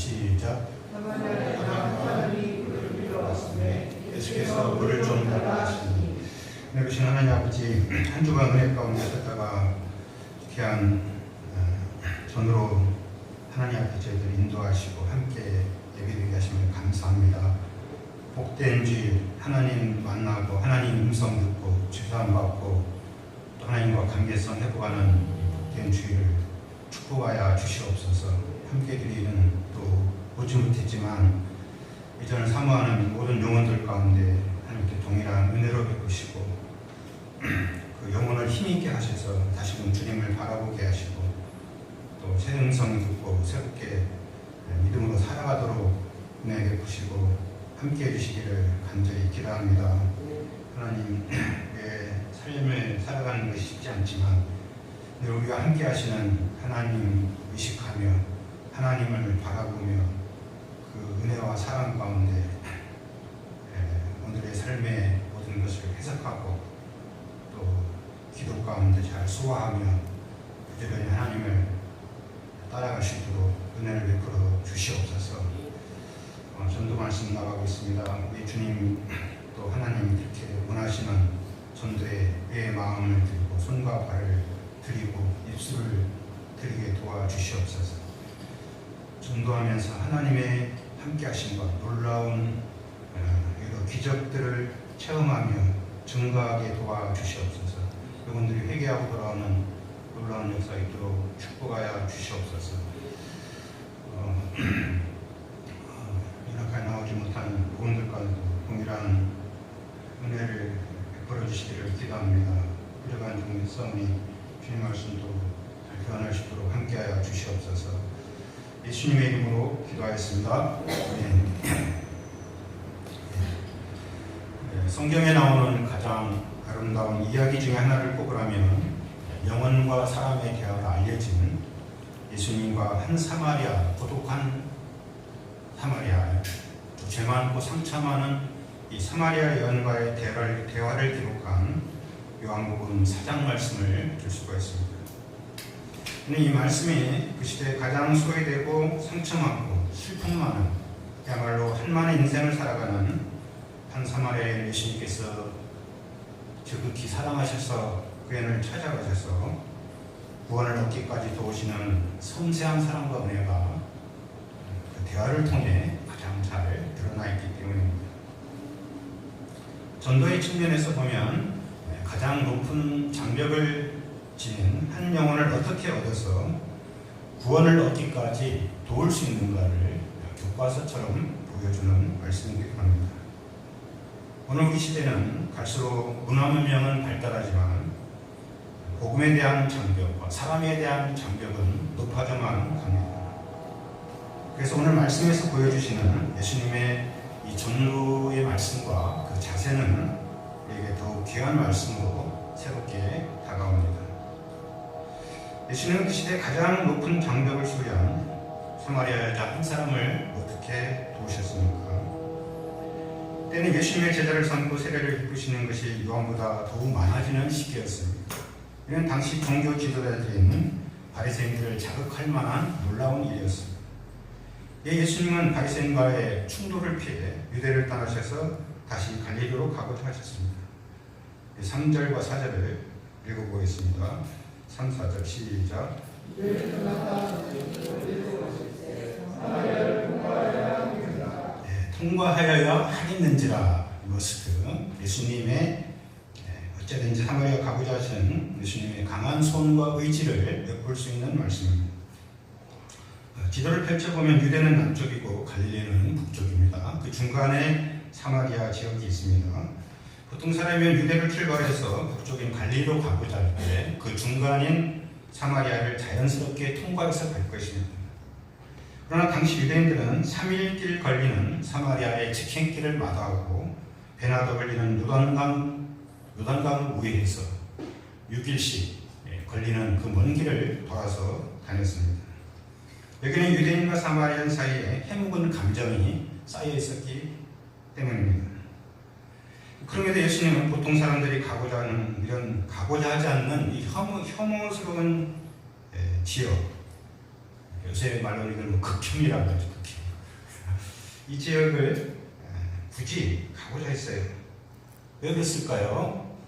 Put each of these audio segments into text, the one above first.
시작. 예수께서 물을 좀 달라 하시니. 그러신 하나님 아버지, 한 주간 은혜 가운데 있었다가 귀한 전으로 하나님 앞에 저희들 인도하시고 함께 예배드리게 하시면 감사합니다. 복된 주일, 하나님 만나고 하나님 음성 듣고 주사함 받고 또 하나님과 관계성 회복하는 복된 주일을 축복하여 주시옵소서. 함께 드리는 또 보지 못했지만 이전을 사모하는 모든 영혼들 가운데 하나님께 동일한 은혜로 베푸시고 그 영혼을 힘있게 하셔서 다시금 주님을 바라보게 하시고 또 새 음성 듣고 새롭게 믿음으로 살아가도록 은혜 베푸시고 함께 해주시기를 간절히 기도합니다. 하나님, 삶을 살아가는 것이 쉽지 않지만 늘 우리가 함께 하시는 하나님 의식하며 하나님을 바라보며 그 은혜와 사랑 가운데 오늘의 삶의 모든 것을 해석하고 또 기도 가운데 잘 소화하며 부지런히 하나님을 따라가시도록 은혜를 베풀어 주시옵소서. 전도 말씀 나가고 있습니다. 우리 주님 또 하나님이 이렇게 원하시는 전도에 내 마음을 드리고 손과 발을 드리고 입술을 드리게 도와주시옵소서. 전도하면서 하나님의 함께 하심과 놀라운 여러 기적들을 체험하며 증거하게 도와주시옵소서. 여러분들이 회개하고 돌아오는 놀라운 역사 있도록 축복하여 주시옵소서. 연락하여 나오지 못한 부분들과도 동일한 은혜를 베풀어 주시기를 기도합니다. 부족한 종의 싸움이 주님 말씀도 잘 교환할 수 있도록 함께하여 주시옵소서. 예수님의 이름으로 기도하였습니다. 성경에 나오는 가장 아름다운 이야기 중에 하나를 꼽으라면 영혼과 사람의 대화로 알려진 예수님과 한 사마리아, 고독한 사마리아, 죄 많고 상처 많은 이 사마리아 여인과의 대화를 기록한 요한복음 4장 말씀을 들 수가 있습니다. 이 말씀이 그 시대에 가장 소외되고 상처 많고 슬픔 많은 그야말로 한만의 인생을 살아가는 한 사마리아인 예수님께서 지극히 사랑하셔서 그 애를 찾아가셔서 구원을 얻기까지 도우시는 섬세한 사랑과 은혜가 그 대화를 통해 가장 잘 드러나 있기 때문입니다. 전도의 측면에서 보면 가장 높은 장벽을 지닌 한 영혼을 어떻게 얻어서 구원을 얻기까지 도울 수 있는가를 교과서처럼 보여주는 말씀이기도 합니다. 오늘 우리 시대는 갈수록 문화문명은 발달하지만 복음에 대한 장벽과 사람에 대한 장벽은 높아져만 갑니다. 그래서 오늘 말씀에서 보여주시는 예수님의 이 전도의 말씀과 그 자세는 우리에게 더욱 귀한 말씀으로 새롭게 다가옵니다. 예수님은 그 시대 가장 높은 장벽을 소유한 사마리아 여자 한 사람을 어떻게 도우셨습니까? 때는 예수님의 제자를 삼고 세례를 베푸시는 것이 요한보다 더욱 많아지는 시기였습니다. 이는 당시 종교 지도자들이 있는 바리새인들을 자극할 만한 놀라운 일이었습니다. 예수님은 바리새인과의 충돌을 피해 유대를 떠나셔서 다시 갈릴리로 가고자 하셨습니다. 3절과 4절을 읽어보겠습니다. 3, 4절 시작. 통과하여야 하겠는지라. 이것은 예수님의 어쨌든지 사마리아 가고자 하시는 예수님의 강한 손과 의지를 엿볼 수 있는 말씀입니다. 지도를 펼쳐보면 유대는 남쪽이고 갈릴리는 북쪽입니다. 그 중간에 사마리아 지역이 있습니다. 보통 사람이면 유대를 출발해서 북쪽인 갈릴리로 가고자 할 때 그 중간인 사마리아를 자연스럽게 통과해서 갈 것입니다. 그러나 당시 유대인들은 3일길 걸리는 사마리아의 직행길을 마다하고 배나 더 걸리는 요단강 우회해서 6일씩 걸리는 그 먼 길을 돌아서 다녔습니다. 여기는 유대인과 사마리안 사이에 해묵은 감정이 쌓여 있었기 때문입니다. 그럼에도 예수님은 보통 사람들이 가고자 하지 않는 이 혐오스러운 지역, 요새 말로 이걸 극혐이라고 하죠. 극혐. 이 지역을 굳이 가고자 했어요. 왜 그랬을까요?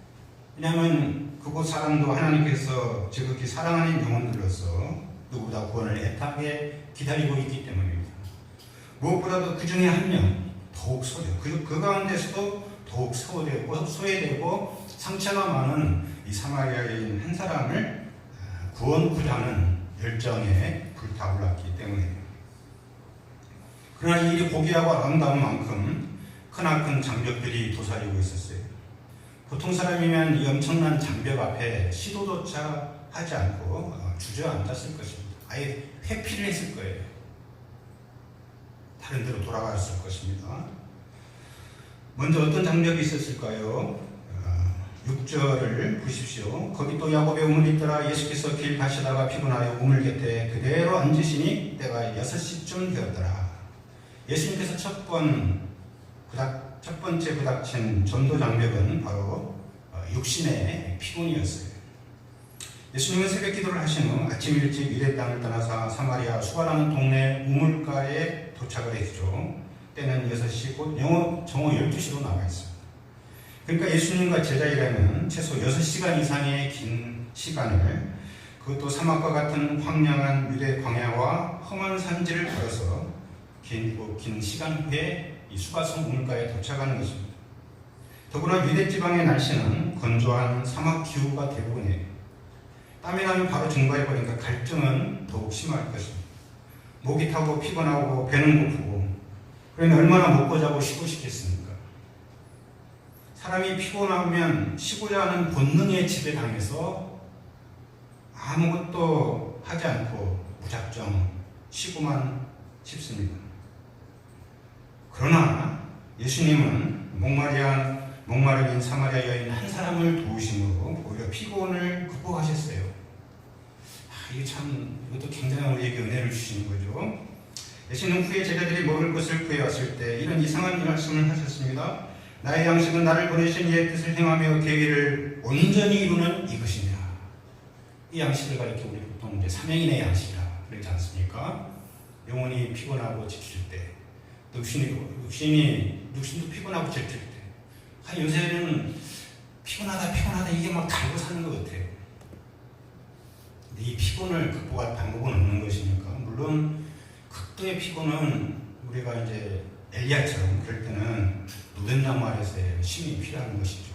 왜냐하면 그곳 사람도 하나님께서 지극히 사랑하는 영혼들로서 누구보다 구원을 애타게 기다리고 있기 때문입니다. 무엇보다도 그 중에 한 명 더욱 그 가운데서도 더욱 소외되고 상처가 많은 이 사마리아인 한 사람을 구원하고자 하는 열정에 불타올랐기 때문이에요. 그러나 이 일이 고귀하고 아름다운 만큼 크나큰 장벽들이 도사리고 있었어요. 보통 사람이면 이 엄청난 장벽 앞에 시도조차 하지 않고 주저앉았을 것입니다. 아예 회피를 했을 거예요. 다른 데로 돌아갔을 것입니다. 먼저 어떤 장벽이 있었을까요? 6절을 보십시오. 거기 또 야곱의 우물이 있더라. 예수께서 길 가시다가 피곤하여 우물 곁에 그대로 앉으시니 때가 6시쯤 되었더라. 예수님께서 첫 번째 부닥친 전도 장벽은 바로 육신의 피곤이었어요. 예수님은 새벽 기도를 하신 후 아침 일찍 유대 땅을 떠나서 사마리아 수가라는 동네 우물가에 도착을 했죠. 때는 6시, 곧 정오 12시로 나와 있습니다. 그러니까 예수님과 제자이라면 최소 6시간 이상의 긴 시간을, 그것도 사막과 같은 황량한 유대 광야와 험한 산지를 걸어서 긴 시간 후에 이 수가성 우물가에 도착하는 것입니다. 더구나 유대 지방의 날씨는 건조한 사막 기후가 대부분이에요. 땀이 나면 바로 증발해버리니까 갈증은 더욱 심할 것입니다. 목이 타고 피곤하고 배는 고프고, 그러니 얼마나 먹고 자고 쉬고 싶겠습니까? 사람이 피곤하면 쉬고자 하는 본능에 지배당해서 아무것도 하지 않고 무작정 쉬고만 싶습니다. 그러나 예수님은 목마르긴 사마리아 여인 한 사람을 도우심으로 오히려 피곤을 극복하셨어요. 이것도 굉장한 우리에게 은혜를 주시는 거죠. 예수님 후에 제자들이 먹을 것을 구해왔을 때 이런 이상한 말씀을 하셨습니다. 나의 양식은 나를 보내신 이의 뜻을 행하며 계획을 온전히 이루는 이것이냐. 이 양식을 가리켜 우리 보통 이제 삼행인의 양식이라 그러지 않습니까? 영혼이 피곤하고 지칠 때, 또 육신도 피곤하고 지칠 때, 요새는 피곤하다 이게 막 달고 사는 것 같아요. 근데 이 피곤을 극복할 방법은 없는 것이니까, 물론 극도의 피곤은 우리가 이제 엘리야처럼 그럴 때는 누덴나무 아래서의 힘이 필요한 것이죠.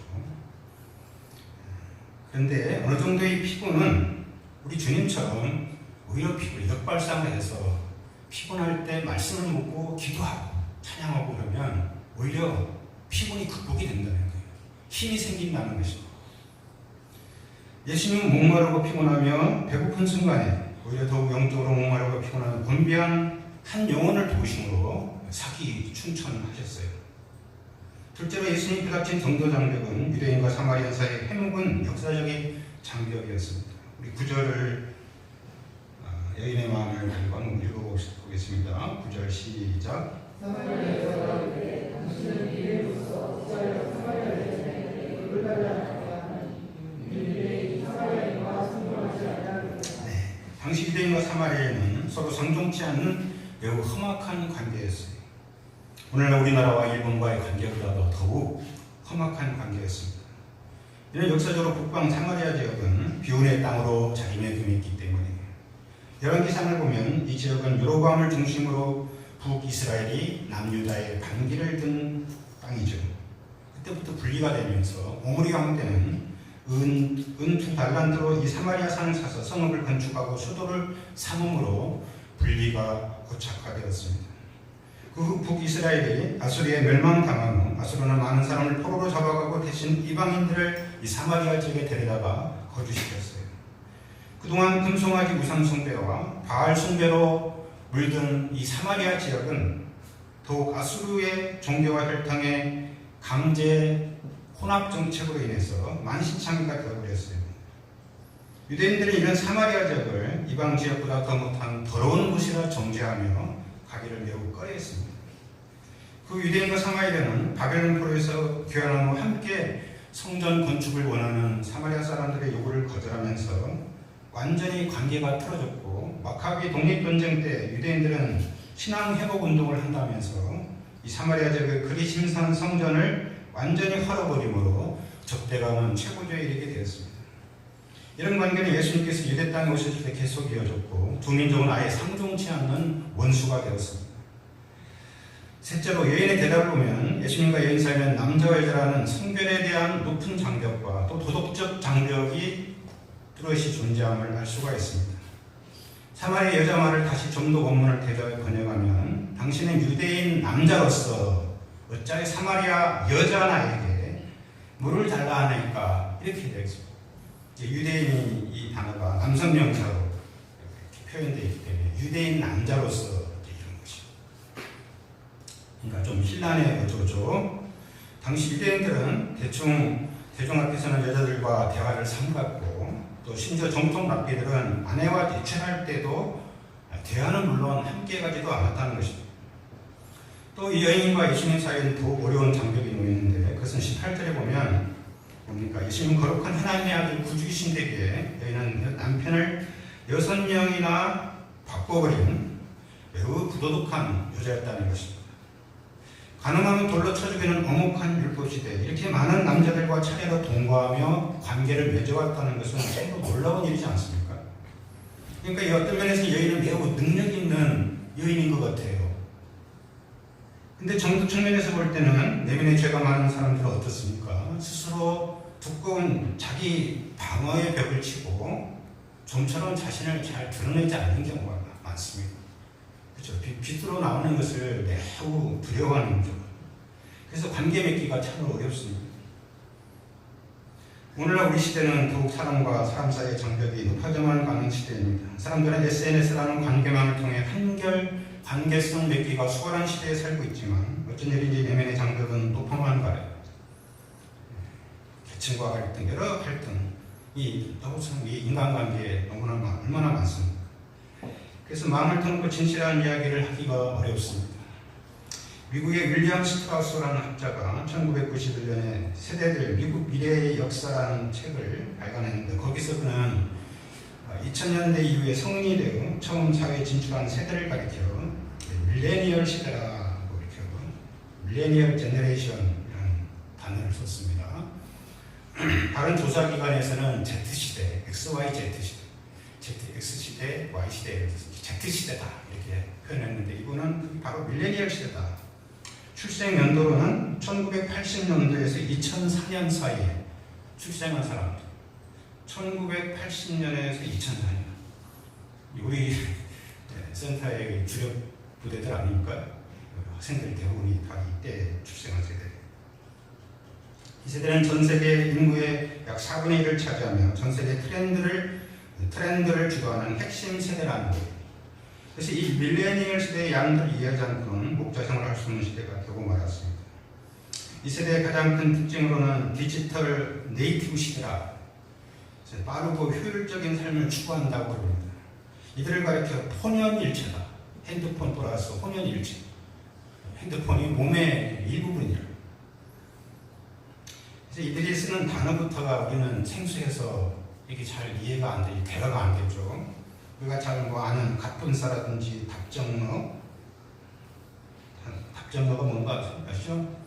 그런데 어느 정도의 피곤은 우리 주님처럼 오히려 역발상을 해서 피곤할 때 말씀을 묻고 기도하고 찬양하고 그러면 오히려 피곤이 극복이 된다는 거예요. 힘이 생긴다는 것입니다. 예수님은 목마르고 피곤하며 배고픈 순간에 오히려 더욱 영적으로 목마르고 피곤한 곤비한 한 영혼을 도우심으로 사기 충천하셨어요. 둘째로 예수님 부닥친 정도 장벽은 유대인과 사마리아 사이의 해묵은 역사적인 장벽이었습니다. 우리 9절을 여인의 마음을 가지고 한번 읽어보겠습니다. 9절 시작. 당시 유대인과 사마리아는 서로 상종치 않는 매우 험악한 관계였어요. 오늘날 우리나라와 일본과의 관계보다도 더욱 험악한 관계였습니다. 이는 역사적으로 북방 사마리아 지역은 비운의 땅으로 자리매김했기 때문이에요. 열왕기상을 보면 이 지역은 여로보암을 중심으로 북이스라엘이 남유다의 반기를 든 땅이죠. 그때부터 분리가 되면서 오므리 왕 때는 은 2달란트로 이 사마리아 산을 사서 성읍을 건축하고 수도를 삼음으로 분리가 고착화되었습니다. 그 후 북이스라엘이 아수리에 멸망당한 후 아수르는 많은 사람을 포로로 잡아가고 대신 이방인들을 이 사마리아 지역에 데려다가 거주시켰어요. 그동안 금송아지 우상 숭배와 바알 숭배로 물든 이 사마리아 지역은 더욱 아수르의 종교와 혈탕의 강제 혼합 정책으로 인해서 만신창이가 되어버렸어요. 유대인들은 이런 사마리아 지역을 이방 지역보다 더 못한 더러운 곳이라 정죄하며 가기를 매우 꺼려했습니다. 그 유대인과 사마리아는 바벨론 포로에서 귀환한 후 함께 성전 건축을 원하는 사마리아 사람들의 요구를 거절하면서 완전히 관계가 틀어졌고 마카비 독립전쟁 때 유대인들은 신앙 회복 운동을 한다면서 이 사마리아 지역의 그리심산 성전을 완전히 헐어버림으로 적대감은 최고조에 이르게 되었습니다. 이런 관계는 예수님께서 유대 땅에 오셨을 때 계속 이어졌고 두 민족은 아예 상종치 않는 원수가 되었습니다. 셋째로 여인의 대답을 보면 예수님과 여인 사이에는 남자와 여자라는 성별에 대한 높은 장벽과 또 도덕적 장벽이 뚜렷이 존재함을 알 수가 있습니다. 사마리아 여자 말을 다시 좀 더 원문을 번역하면 당신은 유대인 남자로서 어찌하여 사마리아 여자 나에게 물을 달라 하니까 이렇게 되겠습니다. 유대인이 이 단어가 남성 명사로 표현되어 있기 때문에 유대인 남자로서 이런 것이죠. 그러니까 좀 신란의 어조죠. 당시 유대인들은 대중 앞에서는 여자들과 대화를 삼갔고 또 심지어 정통 랍비들은 아내와 대체할 때도 대화는 물론 함께 가지도 않았다는 것입니다. 또 이 여인과 예수님 사이에는 더욱 어려운 장벽이 놓이는데 그것은 18절에 보면 뭡니까? 예수님 거룩한 하나님의 아들 구주이신 데에 여인은 남편을 6명이나 바꿔버린 매우 부도덕한 여자였다는 것입니다. 가능하면 돌로 쳐 죽이는 엄혹한 율법시대 이렇게 많은 남자들과 차례로 동거하며 관계를 맺어왔다는 것은 서로 놀라운 일이지 않습니까? 그러니까 이 어떤 면에서 여인은 매우 능력 있는 여인인 것 같아요. 근데 정도 측면에서 볼 때는 내면에 죄가 많은 사람들은 어떻습니까? 스스로 두꺼운 자기 방어의 벽을 치고 좀처럼 자신을 잘 드러내지 않는 경우가 많습니다. 그렇죠? 빛으로 나오는 것을 매우 두려워하는 거죠. 그래서 관계 맺기가 참 어렵습니다. 오늘날 우리 시대는 더욱 사람과 사람 사이의 장벽이 높아져만 가는 시대입니다. 사람들은 SNS라는 관계망을 통해 한결 관계성 맺기가 수월한 시대에 살고 있지만 어쩐 일인지 내면의 장벽은 높아만 가요. 계층과 갈등, 여러 갈등이 이 인간관계에 너무나 얼마나 많습니다. 그래서 마음을 터놓고 진실한 이야기를 하기가 어렵습니다. 미국의 윌리엄 스트라우스라는 학자가 1991년에 세대들 미국 미래의 역사라는 책을 발간했는데 거기서 그는 2000년대 이후에 성인이 되고 처음 사회에 진출한 세대를 가리켜 밀레니얼 시대라고 이렇게 밀레니얼 제너레이션이라는 단어를 썼습니다. 다른 조사기관에서는 Z시대, XYZ 시대, X시대, Y시대, Z시대다 이렇게 표현했는데 이분은 바로 밀레니얼 시대다. 출생 연도로는 1980년도에서 2004년 사이에 출생한 사람들 1980년에서 2004년 우리 센터의 주력 부대들 아닙니까? 학생들 대부분이 다 이때 출생한 세대. 이 세대는 전 세계 인구의 약 4분의 1을 차지하며 전 세계 트렌드를 주도하는 핵심 세대라는 거예요. 그래서 이 밀레니얼 시대의 양들을 이해하지 않고는 목자생활을 할 수 없는 시대가 되고 말았습니다. 이 세대의 가장 큰 특징으로는 디지털 네이티브 시대라 빠르고 효율적인 삶을 추구한다고 합니다. 이들을 가리켜 혼연일체다. 핸드폰 플러스 혼연일체. 핸드폰이 몸의 일부분이에요. 그래서 이들이 쓰는 단어부터가 우리는 생소해서 이게 잘 이해가 안 되죠. 대화가 안 되죠. 우리가 잘 아는 갑분사라든지 답정너가 뭔가 아시죠?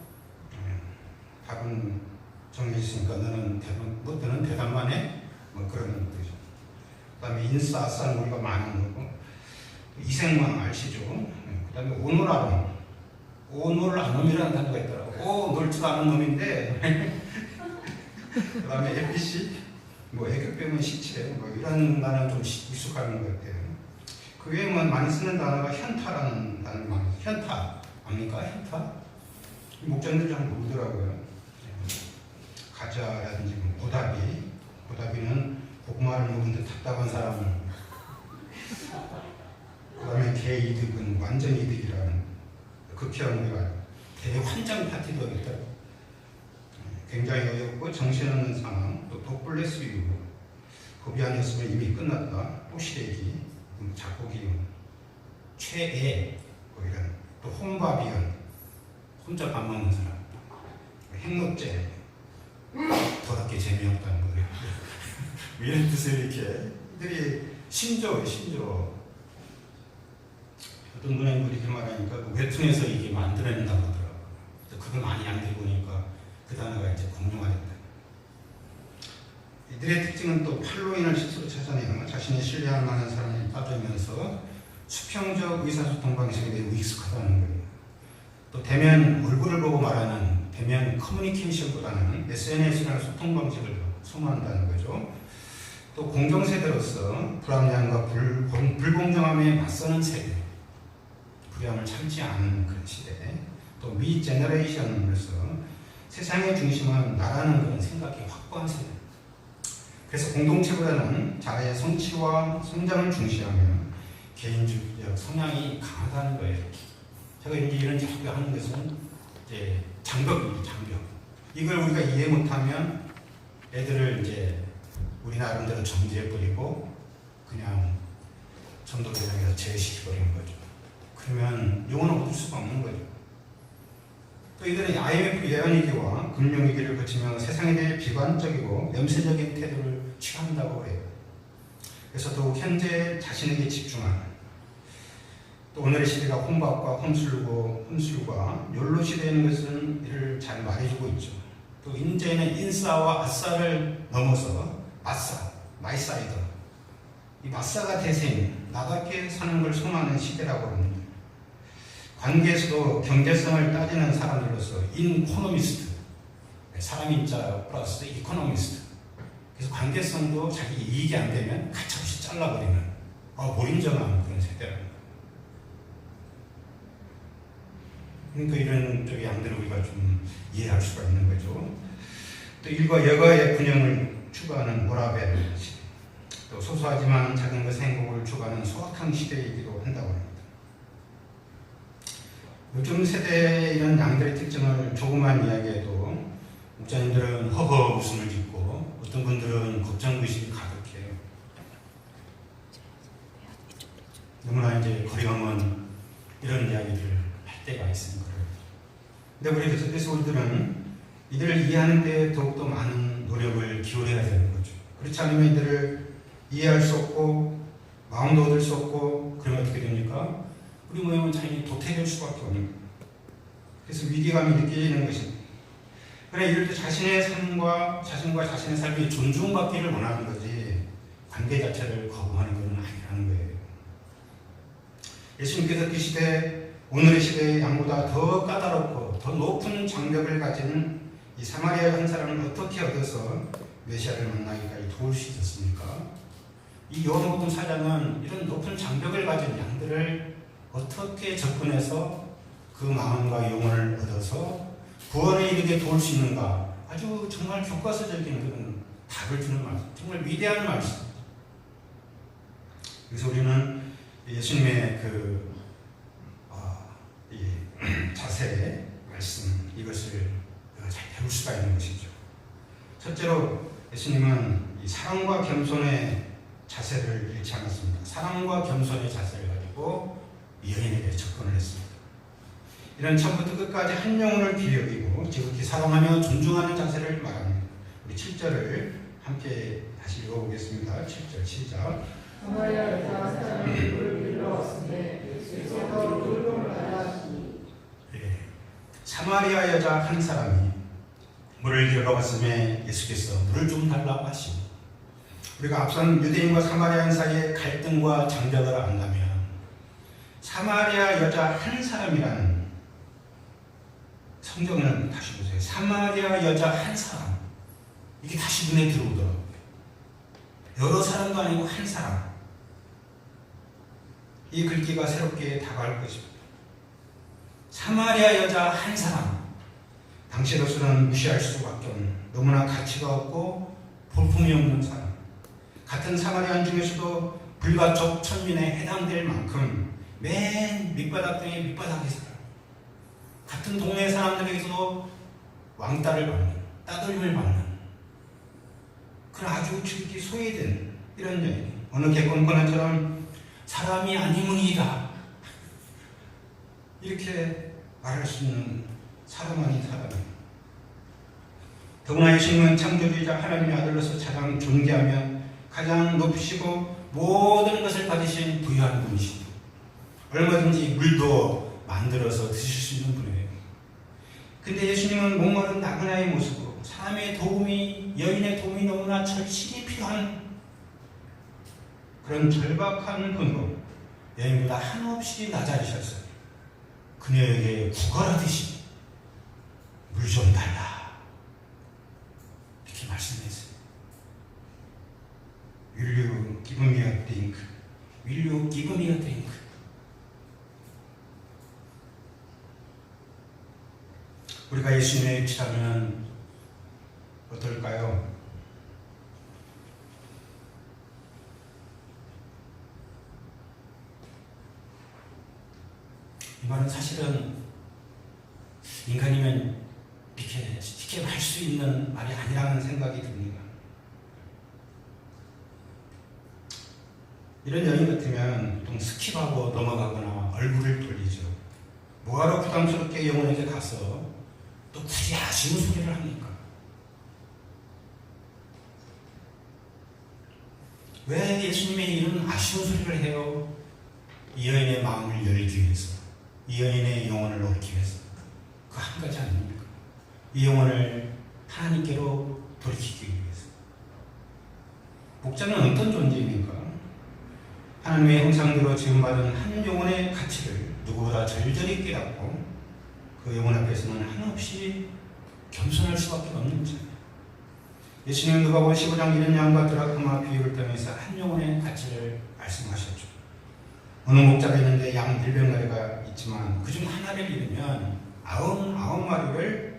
답은 정해졌으니까 너는 대답만 해? 뭐 그런 거죠. 그 다음에 인싸, 아싸는 우리가 많은 거고 이생망 아시죠? 그 다음에 오노라놈 오놀아놈이라는 단어가 있더라고. 놀 줄 아는 놈인데 그 다음에 NPC 애교 빼면 시체 이런 단어는 좀 익숙한 것 같아요. 그 외에 많이 쓰는 단어가 현타라는 단어를 많이 써요. 현타 아닙니까? 현타? 목장들 잘 모르더라고요. 가자라든지 고다비는 고구마를 먹은 듯 답답한 사람을 그 다음에 개이득은 완전 이득이라는 극혐 우리가 대환장 파티도 있더라고요. 굉장히 어렵고 정신없는 상황, 또 독블레스 유 법이 아니었으면 이미 끝났다. 또시래기, 작곡이윤, 최애, 이런 또 혼밥이윤, 혼자 밥 먹는 사람, 행록제, 더럽게 재미없다는 거예요. 이런 뜻을 이렇게 이들이 신조어예요, 신조어. 어떤 분은 이렇게 말하니까 웹툰에서 이게 만들어낸다고 하더라고요. 그걸 많이 양들이 보니까 그 단어가 이제 공룡화됐다. 이들의 특징은 또 팔로인을 스스로 찾아내며 자신이 신뢰할 만한 사람을 따르면서 수평적 의사소통 방식에 대해 익숙하다는 거예요. 또 대면 얼굴을 보고 말하는 대면 커뮤니케이션보다는 SNS라는 소통 방식을 선호한다는 거죠. 또 공동세대로서 불합리함과 불공정함에 맞서는 세대, 불합리함을 참지 않는 그런 시대, 또 미 제너레이션으로서 세상의 중심은 나라는 그런 생각이 확고한 세대. 그래서 공동체보다는 자아의 성취와 성장을 중시하며 개인주의적 성향이 강하다는 거예요. 제가 이제 이런 자꾸 하는 것은 이제 장벽입니다. 장벽. 이걸 우리가 이해 못하면 애들을 이제 우리 나름대로 정지해버리고 그냥 전도 대상에서 제외시켜버리는 거죠. 그러면 영혼을 얻을 수가 없는 거죠. 또 이들은 IMF 예언위기와 금융위기를 거치며 세상에 대해 비관적이고 염세적인 태도를 취한다고 해요. 그래서 더욱 현재 자신에게 집중하는, 또 오늘의 시대가 혼밥과 혼술과 욜로 시대인 것은 이를 잘 말해주고 있죠. 또 인제는 인싸와 아싸를 넘어서 마싸, 마이사이더, 이 마싸가 대세인 나답게 사는 걸 선호하는 시대라고 합니다. 관계에서도 경제성을 따지는 사람들로서 인코노미스트, 사람 인자 플러스 이코노미스트. 그래서 관계성도 자기 이익이 안 되면 가차없이 잘라버리는 몰인정한 그런 세대랍니다. 그러니까 이런 쪽의 양들을 우리가 좀 이해할 수가 있는 거죠. 또 일과 여가의 균형을 추구하는 모라벨 시대, 또 소소하지만 작은 것의 행복을 추구하는 소확행 시대이기도 한다고 합니다. 요즘 세대의 이런 양들의 특징을 조금만 이야기해도 목사님들은 허허 웃음을 짓고 어떤 분들은 걱정의식이 가득해요. 너무나 이제 거리가 먼 이런 이야기들을 할 때가 있습니다. 근데 그래서 우리들은 이들을 이해하는 데 더욱더 많은 노력을 기울여야 되는 거죠. 그렇지 않으면 이들을 이해할 수 없고 마음도 얻을 수 없고 그러면 어떻게 됩니까? 우리 모임은 자연히 도태될 수밖에 없는 거예요. 그래서 위기감이 느껴지는 것입니다. 그러나 이럴 때 자신의 삶과 자신의 삶이 존중받기를 원하는 거지 관계 자체를 거부하는 것은 아니라는 거예요. 예수님께서 그 시대, 오늘의 시대의 양보다 더 까다롭고 더 높은 장벽을 가진 이 사마리아 한 사람을 어떻게 얻어서 메시아를 만나기까지 도울 수 있었습니까? 이 요한복음 4장은 이런 높은 장벽을 가진 양들을 어떻게 접근해서 그 마음과 영혼을 얻어서 구원에 이르게 도울 수 있는가, 아주 정말 교과서적인 그런 답을 주는 말씀, 정말 위대한 말씀. 그래서 우리는 예수님의 이 자세, 말씀, 이것을 잘 배울 수가 있는 것이죠. 첫째로 예수님은 이 사랑과 겸손의 자세를 잃지 않았습니다. 사랑과 겸손의 자세를 가지고 여인에게 접근을 했습니다. 이런 처음부터 끝까지 한 영혼을 기여기고 지극히 사랑하며 존중하는 자세를 말합니다. 우리 7절을 함께 다시 읽어보겠습니다. 7절 시작. 사마리아 여자 사람이 물을 빌어왔으되 예수께서 물을 달라 하시니. 사마리아 여자 한 사람이 물을 빌어왔음에 예수께서 물을 좀 달라고 하시니, 우리가 앞선 유대인과 사마리아인 사이의 갈등과 장벽을 안다면 사마리아 여자 한 사람이라는, 성경은 다시 보세요. 사마리아 여자 한 사람, 이게 다시 눈에 들어오더라고요. 여러 사람도 아니고 한 사람. 이 글귀가 새롭게 다가올 것입니다. 사마리아 여자 한 사람. 당시로서는 무시할 수밖에 없는, 너무나 가치가 없고 볼품이 없는 사람. 같은 사마리아인 중에서도 불가촉 천민에 해당될 만큼 맨 밑바닥 중에 밑바닥에 살아요. 같은 동네 사람들에게서도 왕따를 받는, 따돌림을 받는 그런 아주 지극히 소외된 이런 여인. 어느 개콘코너처럼 사람이 아니문이다 이렇게 말할 수 있는 사람 아닌 사람이에요. 더구나 예수님은 창조주이자 하나님의 아들로서 가장 존귀하며 가장 높으시고 모든 것을 가지신 부유한 분이시고 얼마든지 물도 만들어서 드실 수 있는 분이에요. 근데 예수님은 목마른 나그네의 모습으로 사람의 도움이, 여인의 도움이 너무나 절실히 필요한 그런 절박한 분으로 여인보다 한없이 낮아지셨어요. 그녀에게 구걸하듯이 물 좀 달라 이렇게 말씀했어요. Will you give me a drink? Will you give me a drink? 우리가 예수님의 입이라면 어떨까요? 이 말은 사실은 인간이면 이렇게 쉽게 할 수 있는 말이 아니라는 생각이 듭니다. 이런 여인 같으면 보통 스킵하고 넘어가거나 얼굴을 돌리죠. 뭐하러 부담스럽게 영혼에게 가서 또 굳이 아쉬운 소리를 합니까? 왜 예수님이 이런 아쉬운 소리를 해요? 이 여인의 마음을 열기 위해서, 이 여인의 영혼을 얻기 위해서. 그 한 가지 아닙니까? 이 영혼을 하나님께로 돌이키기 위해서. 목자는 어떤 존재입니까? 하나님의 형상대로 지음받은 한 영혼의 가치를 누구보다 절절히 깨닫고 그 영혼 앞에서는 한없이 겸손할 수밖에 없는 자예요. 예수님은 누가복음 15장 이런 양과 드라크마 비유를 통해서 한 영혼의 가치를 말씀하셨죠. 어느 목자가 있는데 양 100마리가 있지만 그중 하나를 잃으면 99마리를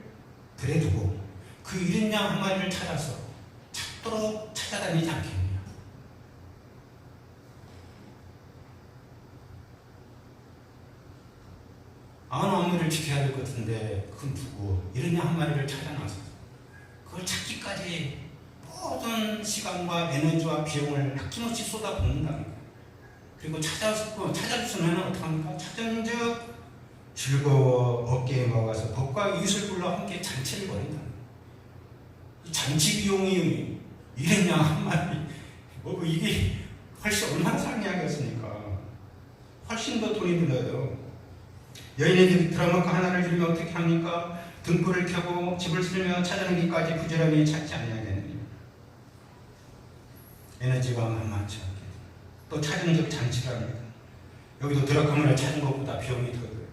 들에 두고 그 잃은 양 한 마리를 찾아서 찾도록 찾아다니지 않겠느냐. 한 마리를 지켜야 될 것 같은데 그건 두고 잃은 양 한 마리를 찾아나서 그걸 찾기까지 모든 시간과 에너지와 비용을 아낌없이 쏟아붓는다는 거예요. 그리고 찾아주면 어떡합니까? 찾은즉 즐거워 어깨에 먹어서 법과 이웃을 불러 함께 잔치를 벌인다. 이 잔치 비용이 잃은 양 한 마리, 이게 훨씬 얼마나 상이하겠습니까? 훨씬 더 돈이 들어요. 여인에게 드라마카 하나를 주면 어떻게 합니까? 등불을 켜고 집을 쓸며 찾아내기까지 부지런히 찾지 아니하겠느냐. 에너지가 만만치 않게 또 찾은 즉 잔치를 합니다. 여기도 드라카마를 찾은 것보다 비용이 더 들어요.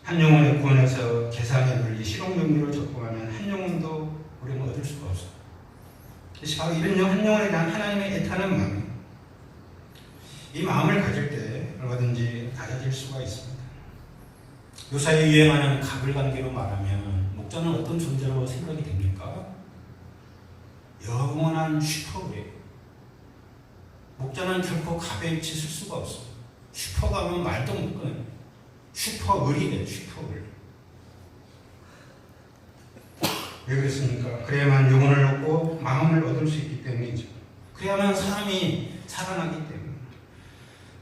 한 영혼의 구원에서 계산의 논리, 실용명리로 접근하면 한 영혼도 우리는 얻을 수가 없어요. 그래서 바로 이런 한 영혼에 대한 하나님의 애타는 마음, 이 마음을 가질 때 얼마든지 낮아질 수가 있습니다. 요사이 유행하는 가불관계로 말하면 목자는 어떤 존재로 생각이 됩니까? 영원한 슈퍼예요. 목자는 결코 갑의 위치에 쓸 수가 없어요. 슈퍼가 하면 말도 못 꺼내요. 슈퍼을이래요. 슈퍼을. 왜 그랬습니까? 그래야만 영혼을 얻고 마음을 얻을 수 있기 때문이죠. 그래야만 사람이 살아나기 때문에.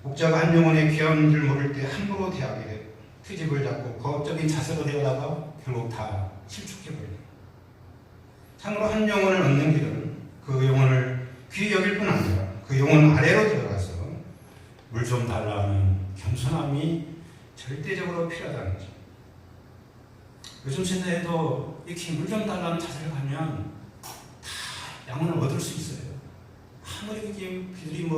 목자가 한 영혼의 귀한 줄 모를 때 함부로 대하게 돼요. 트집을 잡고 거업적인 자세로 되어다가 결국 다 실축해버려요. 참으로 한 영혼을 얻는 길은 그 영혼을 귀히 여길 뿐 아니라 그 영혼 아래로 들어가서 물 좀 달라는 겸손함이 절대적으로 필요하다는 거죠. 요즘 세대에도 이렇게 물 좀 달라는 자세를 가면 다 양혼을 얻을 수 있어요. 아무리 그들이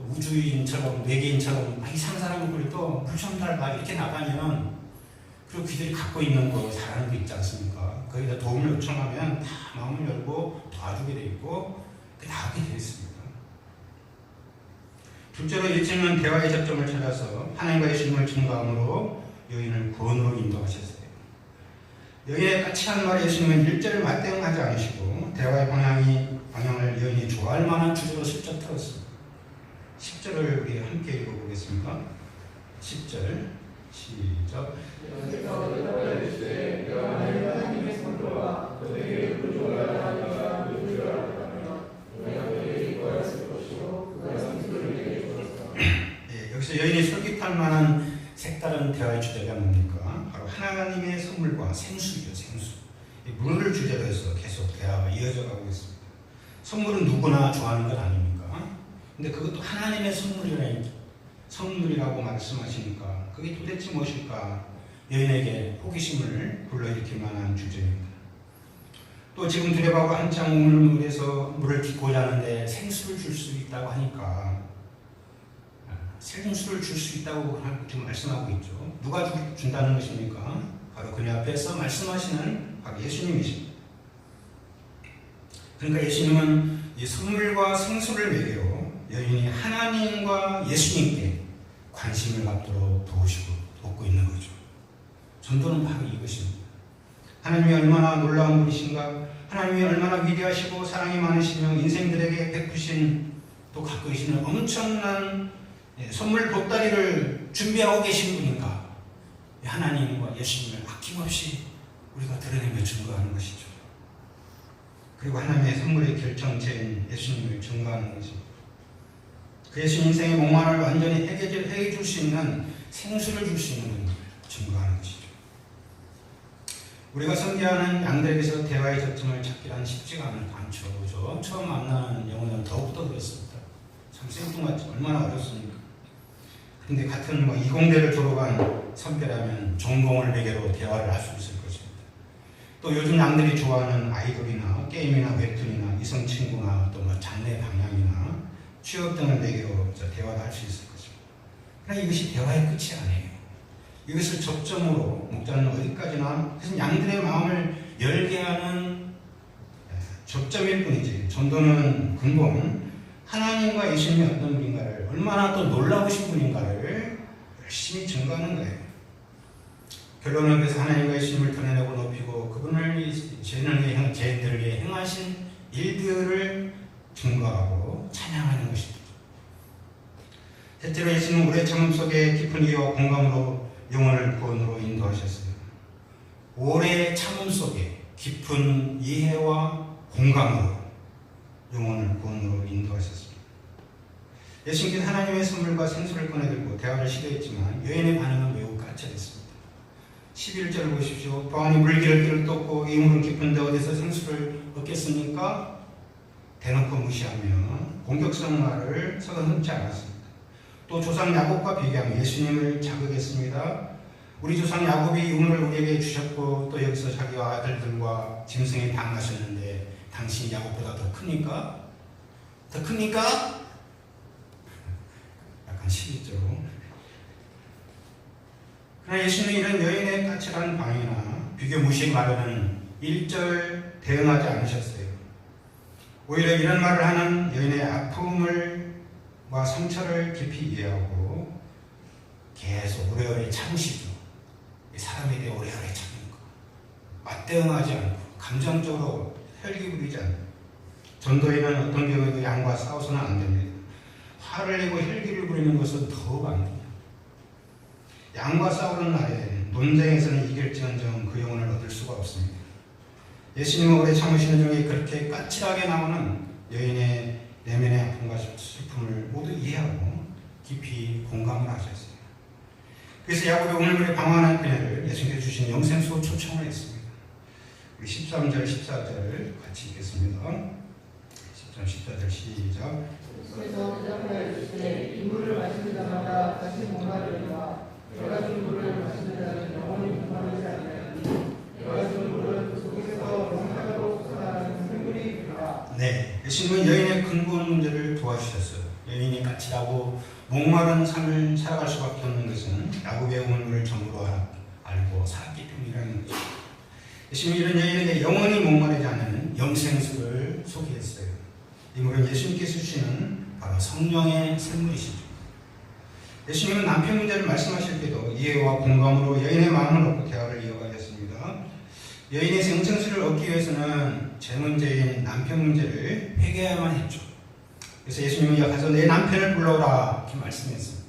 우주인처럼 외계인처럼 이상한 사람을 그래도 물 좀 달라 이렇게 나가면, 그리고 그들이 갖고 있는 거 잘하는 거 있지 않습니까? 거기다 도움을 요청하면 다 마음을 열고 도와주게 돼 있고 나오게 되어 있습니다. 둘째로 1층은 대화의 접점을 찾아서 하나님과의 신임을 증거함으로 여인을 구원으로 인도하셨어요. 여기에 까칠한 말에 예수님은 1절을 맞대응하지 않으시고 대화의 방향을 여인이 좋아할 만한 주제로 슬쩍 틀었습니다. 10절을 우리 함께 읽어보겠습니다. 10절 시작. 여기서 여인이 솔깃할 만한 색다른 대화의 주제가 뭡니까? 바로 하나님의 선물과 생수이죠. 생수. 물을 주제로 해서 계속 대화가 이어져 가고 있습니다. 선물은 누구나 좋아하는 건 아닙니까? 근데 그것도 하나님의 선물이라니까. 선물이라고 말씀하시니까 그게 도대체 무엇일까? 여인에게 호기심을 불러일으킬 만한 주제입니다. 또 지금 두레바가 한창 우물물에서 물을 깃고자 하는데 생수를 줄 수 있다고 하니까 생수를 줄 수 있다고 지금 말씀하고 있죠. 누가 준다는 것입니까? 바로 그녀 앞에서 말씀하시는 바로 예수님이십니다. 그러니까 예수님은 이 선물과 생수를 매개로 여인이 하나님과 예수님께 관심을 갖도록 돕고 있는 거죠. 전도는 바로 이것입니다. 하나님이 얼마나 놀라운 분이신가, 하나님이 얼마나 위대하시고 사랑이 많으시며 인생들에게 베푸신 또 갖고 계시는 엄청난 선물 보따리를 준비하고 계신 분인가, 하나님과 예수님을 아낌없이 우리가 드러내며 증거하는 것이죠. 그리고 하나님의 선물의 결정체인 예수님을 증거하는 것입니다. 그 예수 인생의 목마름을 완전히 해결해 줄 수 있는 생수를 줄 수 있는 분을 증거하는 것이죠. 우리가 선교하는 양들에게서 대화의 접점을 찾기란 쉽지가 않죠. 그죠? 처음 만나는 영혼은 더욱더 그렇습니다. 참 생뚱맞죠. 얼마나 어렵습니까? 근데 같은 이공대를 졸업한 선배라면 전공을 매개로 대화를 할 수 있을 것입니다. 또 요즘 양들이 좋아하는 아이돌이나 게임이나 웹툰이나 이성 친구나 또 장래 방향이나 취업 등을 매개로 대화를 할 수 있을 것입니다. 그러나 이것이 대화의 끝이 아니에요. 이것을 접점으로 목자는 어디까지나 그래서 양들의 마음을 열게 하는 접점일 뿐이지, 전도는 근본 하나님과 예수님이 어떤 분인가를, 얼마나 또 놀라우신 분인가를 열심히 증거하는 거예요. 결론은 그래서 하나님과 예수님을 드러내고 높이고 그분을 죄인들을 위해 행하신 일들을 증거하고 찬양하는 것입니다. 셋째로 예수님은 오래 참음 속에 깊은 이해와 공감으로 영혼을 구원으로 인도하셨어요. 오래 참음 속에 깊은 이해와 공감으로 영혼을 구원으로 인도하셨습니다. 예수님께서 하나님의 선물과 생수를 꺼내들고 대화를 시도했지만 여인의 반응은 매우 까칠했습니다. 11절 보십시오. 보아니 물기를 떴고 이 물은 깊은데 어디서 생수를 얻겠습니까? 대놓고 무시하며 공격성 말을 서슴지 않았습니다. 또 조상 야곱과 비교하며 예수님을 자극했습니다. 우리 조상 야곱이 이 우물을 우리에게 주셨고 또 여기서 자기와 아들들과 짐승에 당하셨는데 당신이 야곱보다 더 큽니까? 더 큽니까? 약간 시기죠. 그러나 예수님은 이런 여인의 까칠한 방해나 비교 무시 말에는 일절 대응하지 않으셨어요. 오히려 이런 말을 하는 여인의 아픔과 상처를 깊이 이해하고 계속 오래오래 참으시죠. 사람에 대해 오래오래 참는 거, 맞대응하지 않고 감정적으로 혈기 부리지 않고. 전도에는 어떤 경우에도 양과 싸워서는 안 됩니다. 화를 내고 혈기를 부리는 것은 더욱 안 됩니다. 양과 싸우는 날에 논쟁에서는 이길지언정 그 영혼을 얻을 수가 없습니다. 예수님은 오래 참으시는 중에 그렇게 까칠하게 나오는 여인의 내면의 아픔과 슬픔을 모두 이해하고 깊이 공감을 하셨어요. 그래서 야곱의 우물물에 방황하는 그녀를 예수님께서 주신 영생수로 초청을 했습니다. 우리 13절 14절을 같이 읽겠습니다. 13, 14절 시작. 그래서 대답하여 이르시되 이 물을 마시는 자마다 다시 목마르리라. 내가 준 물을 마시는 자는 영원히 목마르지 아니하리니 내가 준 물은 그 속에서 영원하도록 솟아나는 샘물이니라. 네, 예수님은 여인의 근본 문제를 도와주셨어요. 여인이 까칠하고 목마른 삶을 살아갈 수밖에 없는 것은 야곱의 우물물을 전부로 알고 살았기 때문이라는 것입니다. 예수님은 이런 여인에게 영원히 목마르지 않는 영생수를 소개했어요. 이 물은 예수님께서 주시는 바로 성령의 샘물이시죠. 예수님은 남편 문제를 말씀하실 때도 이해와 공감으로 여인의 마음을 얻고 대화를 이어가셨습니다. 여인의 영생수를 얻기 위해서는 제 문제인 남편 문제를 해결해야만 했죠. 그래서 예수님이 가서 내 남편을 불러오라 이렇게 말씀했습니다.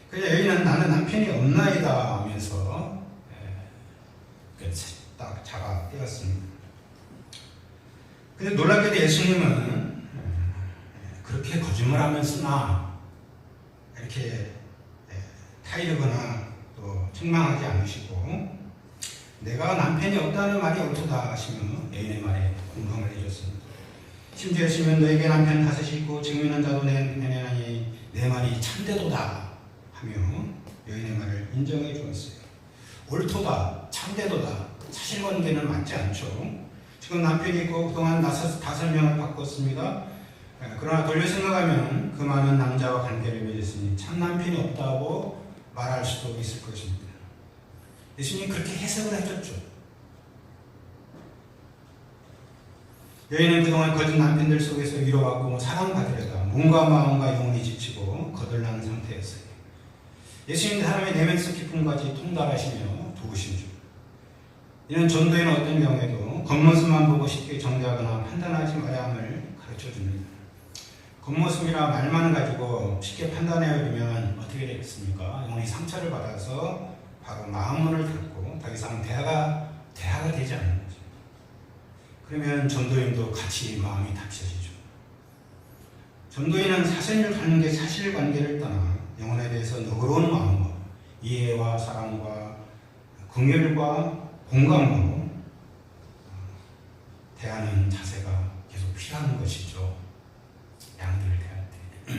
그래서 여인은 나는 남편이 없나이다 하면서 딱 자가 뛰었습니다. 근데 놀랍게도 예수님은 그렇게 거짓말하면서나 이렇게 타이르거나 또 책망하지 않으시고 내가 남편이 없다는 말이 옳도다 하시며 여인의 말에 공감을 해줬습니다. 심지어 예수님은 너에게 남편 5이 있고 증명하는 자도 내나니 내 말이 참되도다 하며 여인의 말을 인정해 주었어요. 옳도다, 참되도다, 사실관계는 맞지 않죠. 지금 남편이 있고 그동안 5명을 바꿨습니다. 그러나 돌려 생각하면 그 많은 남자와 관계를 맺었으니 참 남편이 없다고 말할 수도 있을 것입니다. 예수님 그렇게 해석을 해줬죠. 여인은 그동안 거짓 남편들 속에서 위로받고 사랑받으려다 몸과 마음과 영혼이 지치고 거들난 상태였어요. 예수님 사람의 내면속 기쁨까지 통달하시며 도우시죠. 이는 전도에는 어떤 경우에도 겉모습만 보고 쉽게 정죄하거나 판단하지 말아야 함을 가르쳐 줍니다. 겉모습이나 말만 가지고 쉽게 판단해버리면 어떻게 되겠습니까? 영혼이 상처를 받아서 바로 마음문을 닫고 더 이상 대화가 되지 않는 거죠. 그러면 전도인도 같이 마음이 닫혀지죠. 전도인은 사생을 갖는 게 사실관계를 떠나 영혼에 대해서 너그러운 마음과 이해와 사랑과 긍휼과 공감으로 대하는 자세가 계속 필요한 것이죠. 양들을 대할 때.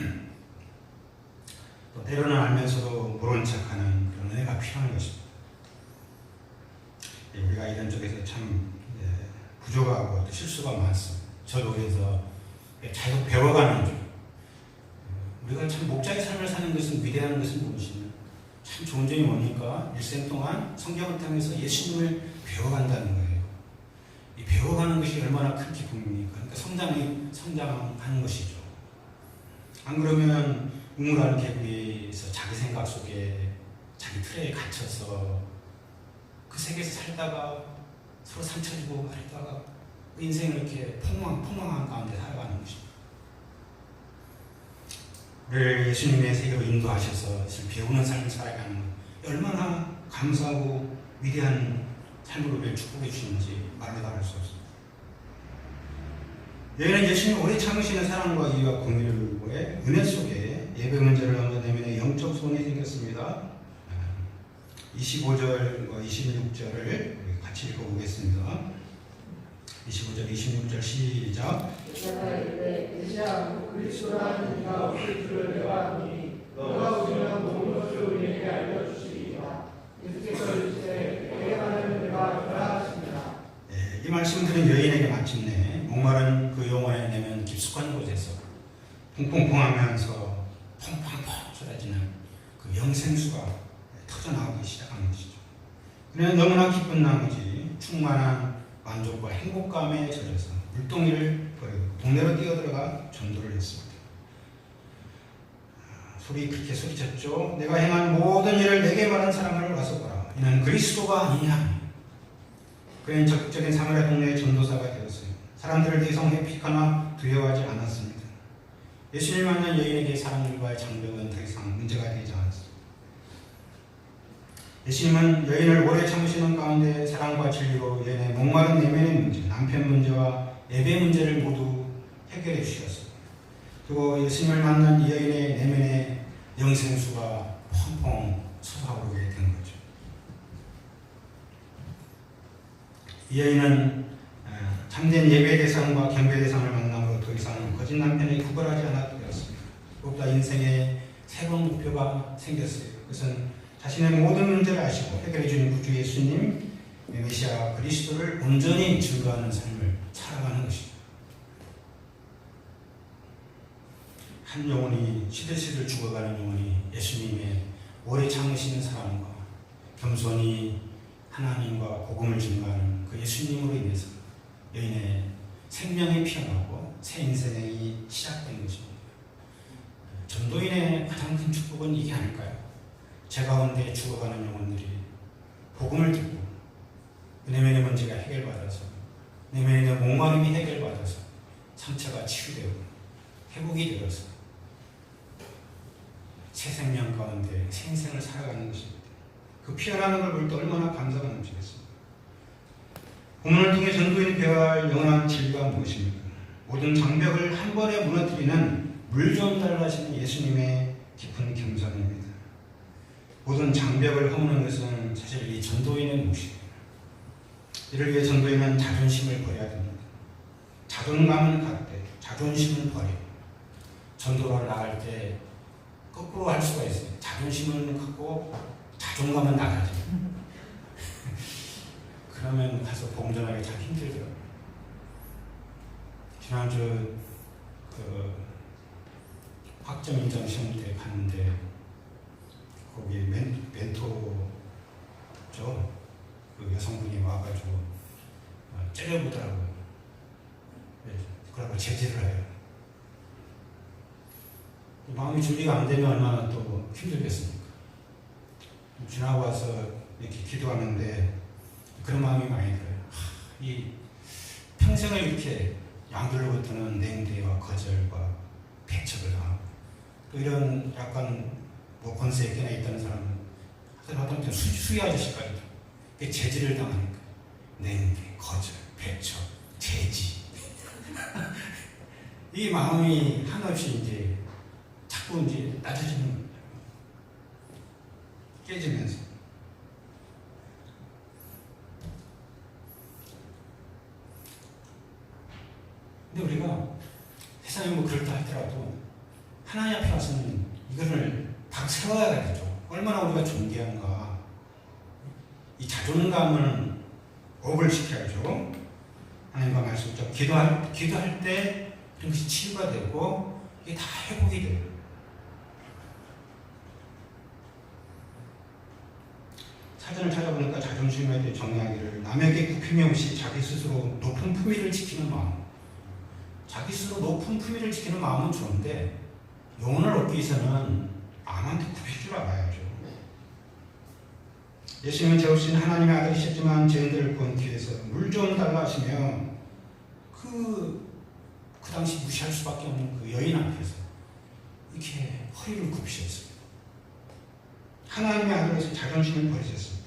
또 때로는 알면서도 모른 척하는 그런 은혜가 필요한 것입니다. 우리가 이런 쪽에서 참 부족하고 또 실수가 많습니다. 저도 그래서 자꾸 배워가는 중. 우리가 참 목자의 삶을 사는 것은 위대한 것은 무엇이냐? 참 좋은 점이 뭡니까? 일생 동안 성경을 통해서 예수님을 배워간다는 거예요. 이 배워가는 것이 얼마나 큰 기쁨입니까? 그러니까 성장하는 것이죠. 안 그러면 우물한 개구리에서 자기 생각 속에 자기 틀에 갇혀서 그 세계에서 살다가 서로 상처 주고 말다가 인생을 이렇게 폭망한 가운데 살아가는 것입니다. 우리를 예수님의 세계로 인도하셔서 배우는 삶을 살아가는 것, 얼마나 감사하고 위대한 삶으로 우리를 축복해 주시는지 말로 다 할 수 없습니다. 여기는 예수님 오래 참으시는 사랑과 이해와 긍휼의 은혜 속에 예배 문제를 넘어 내면에 영적 소원이 생겼습니다. 25절과 26절을 같이 읽어보겠습니다. 25절, 26절 시작. 내가 이르되 메시아 그리스도라는 이가 없을 줄을 내가 아노니 너가 오시면 모든 것을 우리에게 알려주시리이다. 이렇게서 이르시되 내게 하나님 내가 변화하십니다. 이 말씀 들은 여인에게 마침내 목마른 그 영혼의 내면 깊숙한 곳에서 퐁퐁퐁하면서 퐁퐁퐁 쏟아지는 그 영생수가 터져나오기 시작한 것이죠. 그는 너무나 기쁜 나머지 충만한 만족과 행복감에 젖어서 물동이를 버리고 동네로 뛰어들어가 전도를 했습니다. 소리 그렇게 소리쳤죠. 내가 행한 모든 일을 내게 말한 사람을 와서 보라. 이는 그리스도가 아니냐. 그는 적극적인 사마리아 동네의 전도사가 되었어요. 사람들을 더 이상 회피하거나 두려워하지 않았습니다. 예수님 만난 여인에게 사람들과의 장벽은 더 이상 문제가 되지 않았습니다. 예수님은 여인을 오래 참으시는 가운데 사랑과 진리로 여인의 목마른 내면의 문제, 남편 문제와 예배 문제를 모두 해결해 주셨습니다. 그리고 예수님을 만난 이 여인의 내면의 영생수가 펑펑 솟아오르게 된 거죠. 이 여인은 참된 예배 대상과 경배 대상을 만남으로 더 이상 거짓 남편에 구걸하지 않았게 되었습니다. 무엇보다 인생에 새로운 목표가 생겼어요. 그것은 자신의 모든 문제를 아시고 해결해 주는 구주 예수님, 메시아 그리스도를 온전히 증거하는 삶을 살아가는 것입니다. 한 영혼이 시들시들 죽어가는 영혼이 예수님의 오래 참으시는 사랑과 겸손히 하나님과 복음을 증거하는 그 예수님으로 인해서 여인의 생명이 피어나고 새 인생이 시작된 것입니다. 전도인의 가장 큰 축복은 이게 아닐까요? 제 가운데 죽어가는 영혼들이 복음을 듣고 내면의 문제가 해결받아서 내면의 목마름이 해결받아서 상처가 치유되고 회복이 되어서 새 생명 가운데 새 인생을 살아가는 것입니다. 그 피어나는 걸 볼 때 얼마나 감사가 넘치겠습니까? 본문을 통해 전도인이 배워야 할 영원한 진리가 무엇입니까? 모든 장벽을 한 번에 무너뜨리는 물 좀 달라 하시는 예수님의 깊은 겸손입니다. 모든 장벽을 허무는 것은 사실 이 전도인의 몫이에요. 이를 위해 전도인은 자존심을 버려야 됩니다. 자존감은 갖되 자존심을 버려. 전도를 나갈 때 거꾸로 할 수가 있어요. 자존심을 갖고 자존감은 나가지. 그러면 가서 봉전하기 참 힘들더라고요. 지난주 그 학점인정 시험 때 갔는데 거기 멘토죠. 그 여성분이 와가지고 째려보더라고요. 그러고 제지를 해요. 마음이 준비가 안 되면 얼마나 또 힘들겠습니까? 지나고 와서 이렇게 기도하는데 그런 마음이 많이 들어요. 이 평생을 이렇게 양들로부터는 냉대와 거절과 배척을 하고 또 이런 약간 뭐 권세에 깨나 있다는 사람은 하여튼 수위 아저씨까지도 제지를 당하니까 냉대, 거절, 배척, 제지 이 마음이 한없이 이제 자꾸 이제 낮아지는 겁니다. 깨지면서. 근데 우리가 세상에 뭐 그렇다 하더라도 하나님 앞에 와서는 이거를 다 세워야 되죠. 얼마나 우리가 존귀한가. 이 자존감을 업을 시켜야죠. 하나님과 말씀처럼 기도할 때 이것이 치유가 되고 이게 다 회복이 돼요. 사전을 찾아보니까 자존심에 대해 정리하기를 남에게 굽힘이 없이 자기 스스로 높은 품위를 지키는 마음. 자기 스스로 높은 품위를 지키는 마음은 좋은데 영혼을 얻기 위해서는 남한테 굽힐 줄 알아야죠. 예수님은 재우신 하나님의 아들이셨지만 죄인들을 구원하기 위해서 물 좀 달라 하시며 그 당시 무시할 수밖에 없는 그 여인 앞에서 이렇게 허리를 굽히셨습니다. 하나님의 아들로서 자존심을 버리셨습니다.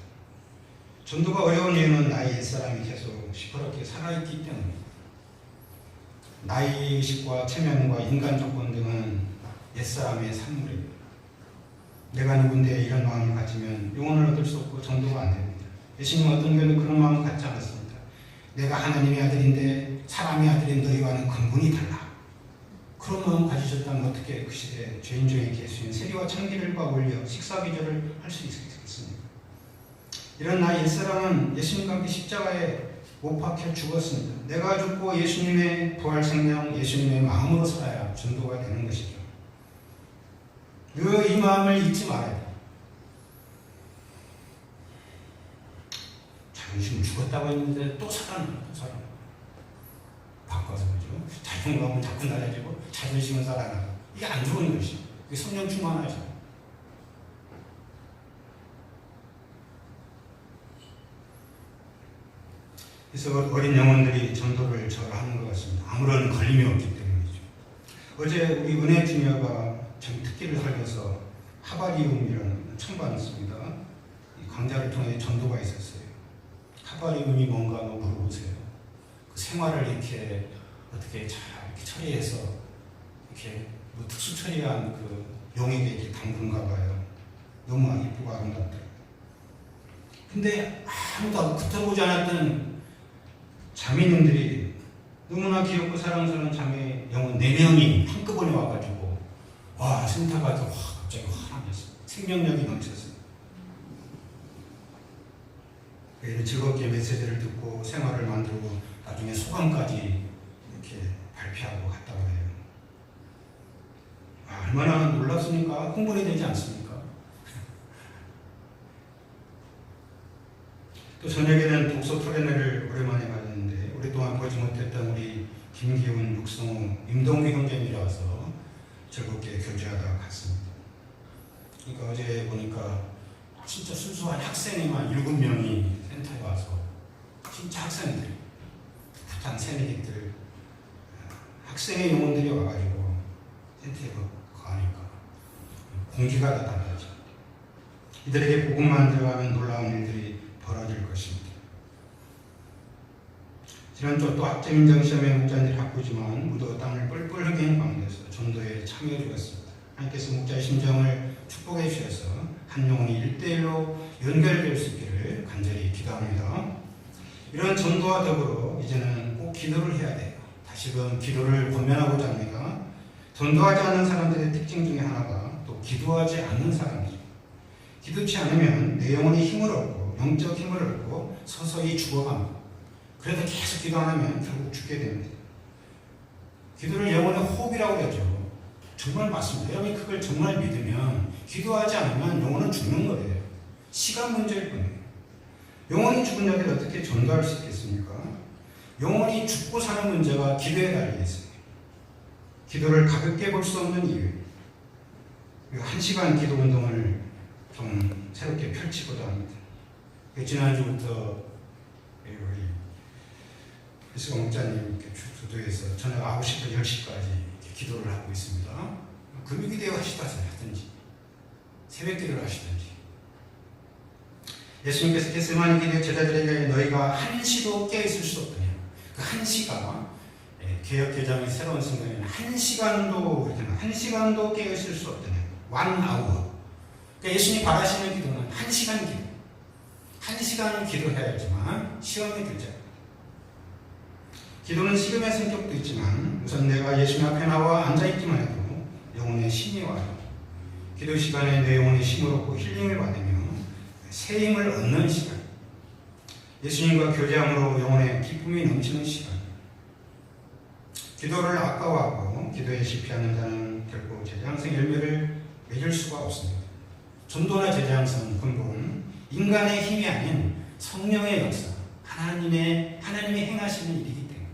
전도가 어려운 이유는 나의 옛사람이 계속 시퍼렇게 살아있기 때문입니다. 나의 의식과 체면과 인간 조건 등은 옛사람의 산물입니다. 내가 누군데 이런 마음을 가지면 영혼을 얻을 수 없고 전도가 안 됩니다. 예수님은 어떤 경우는 그런 마음을 갖지 않았습니다. 내가 하나님의 아들인데 사람의 아들인 너희와는 근본이 달라. 그런 마음 가지셨다면 어떻게 그 시대에 죄인 중에 예수님 세리와 참기름과 올려 식사기절을 할 수 있겠습니까? 이런 나의 옛사람은 예수님과 함께 십자가에 못 박혀 죽었습니다. 내가 죽고 예수님의 부활 생명, 예수님의 마음으로 살아야 전도가 되는 것이죠. 이 마음을 잊지 말아야 돼요. 자존심은 죽었다고 했는데 또 살아나요. 바꿔서 그죠? 자존감은 자꾸 낮아지고 자존심은 살아나고 이게 안 좋은 것이죠. 이게 성령 충만하죠. 그래서 어린 영혼들이 전도를 절하는 것 같습니다. 아무런 걸림이 없기 때문이죠. 어제 우리 은혜 주녀가 참 특기를 살려서 하바리움이라는 처음 봤습니다. 이 강좌를 통해 전도가 있었어요. 하바리움이 뭔가 물어보세요. 그 생활을 이렇게 어떻게 잘 이렇게 처리해서 이렇게 뭐 특수 처리한 그 용에게 이렇게 담근가 봐요. 너무 이쁘고 아름답다. 근데 아무도 붙어보지 않았던 자매님들이 너무나 귀엽고 사랑스러운 자매 영혼 4명이 한꺼번에 와가지고 와 센터가 와 갑자기 화나면서 생명력이 넘쳤어요. 즐겁게 메시지를 듣고 생활을 만들고 나중에 소감까지 이렇게 발표하고 갔다고 해요. 얼마나 놀랍습니까? 흥분이 되지 않습니까? 또 저녁에는 독서 토론회를 오랜만에 가졌는데 오랫동안 보지 못했던 우리 김기훈, 육성우, 임동규 형제님이 와서 즐겁게 교제하다가 갔습니다. 그러니까 어제 보니까 진짜 순수한 학생이만 7명이 센터에 와서 진짜 학생들, 부탄 새내기들, 학생의 영혼들이 와가지고 센터에 가니까 공기가 다 달라져. 이들에게 복음만 들어가면 놀라운 일들이 벌어질 것입니다. 지난주 또 학점인정 시험에 목자님들이 바꾸지만 무도 땅을 뻘뻘 흘리는 가운데서 전도에 참여해 주었습니다. 하나님께서 목자의 심정을 축복해 주셔서 한 영혼이 1대1로 연결될 수 있기를 간절히 기도합니다. 이런 전도와 더불어 이제는 꼭 기도를 해야 돼요. 다시금 기도를 권면하고자 합니다. 전도하지 않는 사람들의 특징 중에 하나가 또 기도하지 않는 사람이죠. 기도치 않으면 내 영혼이 힘을 얻고 영적 힘을 얻고 서서히 죽어갑니다. 그래서 계속 기도 안 하면 결국 죽게 됩니다. 기도를 영혼의 호흡이라고 그러죠. 정말 맞습니다. 여러분이 그걸 정말 믿으면 기도하지 않으면 영혼은 죽는 거예요. 시간 문제일 뿐이에요. 영혼이 죽은 자들이 어떻게 전도할 수 있겠습니까? 영혼이 죽고 사는 문제가 기도에 달려 있어요. 기도를 가볍게 볼 수 없는 이유. 1시간 기도 운동을 좀 새롭게 펼치고자 합니다. 지난주부터 우리 이수가 목자님 주도해서 저녁 9시부터 10시까지 기도를 하고 있습니다. 금요기도에 하시든지 새벽 기도를 하시든지. 예수님께서 겟세마니 기도에 제자들에게 너희가 한시도 깨어있을 수 없더냐. 그 한시가 개혁개정의 새로운 순간에는 한시간도 깨어있을 수 없더냐. 1 hour. 그러니까 예수님이 바라시는 기도는 1시간 기도. 1시간을 기도해야지만 시험에 들지 않아요. 기도는 시험의 성격도 있지만 우선 내가 예수님 앞에 나와 앉아있기만 해도 영혼의 힘이 와요. 기도 시간에 내 영혼의 힘을 얻고 힐링을 받으며 새 힘을 얻는 시간. 예수님과 교제함으로 영혼의 기쁨이 넘치는 시간. 기도를 아까워하고 기도에 실패하는 자는 결국 제자양성 열매를 맺을 수가 없습니다. 전도나 제자양성은 근본 인간의 힘이 아닌 성령의 역사, 하나님의 행하시는 일이기 때문에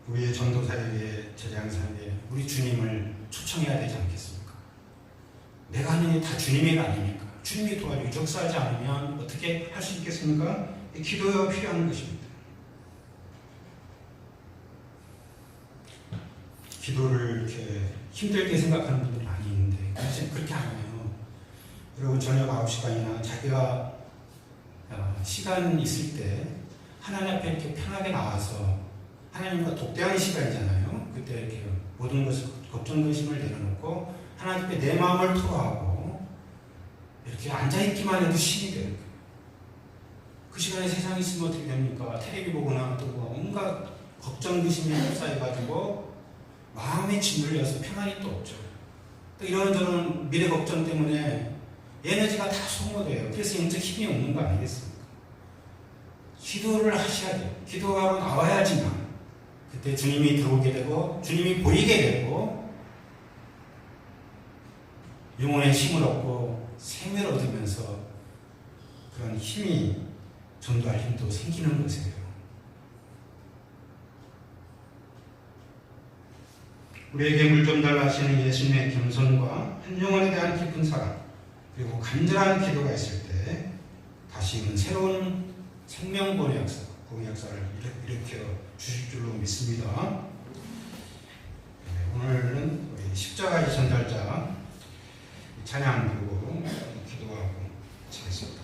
우리의 전도사에게 제자양성에 우리 주님을 초청해야 되지 않겠습니까? 내가 하는 게 다 주님의 아닙니까? 주님이 도와주고 역사하지 않으면 어떻게 할 수 있겠습니까? 기도가 필요한 것입니다. 기도를 이렇게 힘들게 생각하는 분들이 많이 있는데 사실 그렇게 안 해요. 여러분 저녁 9시간이나 자기가 시간 있을 때 하나님 앞에 이렇게 편하게 나와서 하나님과 독대하는 시간이잖아요. 그때 이렇게 모든 것을 걱정 근심을 내려놓고 하나님 앞에 내 마음을 토로하고 이렇게 앉아있기만 해도 힘이 되는 거예요. 그 시간에 세상에 있으면 어떻게 됩니까? 텔레비 보거나 또 온갖 걱정 근심이 휩싸여가지고 마음에 짓눌려서 평안이 또 없죠. 또 이런저런 미래 걱정 때문에 에너지가 다 소모돼요. 그래서 영적 힘이 없는 거 아니겠습니까? 기도를 하셔야 돼요. 기도하러 나와야지만 그때 주님이 들어오게 되고 주님이 보이게 되고 영혼의 힘을 얻고 생명을 얻으면서 그런 힘이 전도할 힘도 생기는 것이에요. 우리에게 물 좀 달라 하시는 예수님의 겸손과 한 영혼에 대한 깊은 사랑 그리고 간절한 기도가 있을 때 다시는 새로운 생명권의 역사, 복음의 역사를 일으켜 주실 줄로 믿습니다. 오늘은 우리 십자가의 전달자 찬양 부르고 기도하고 마치겠습니다.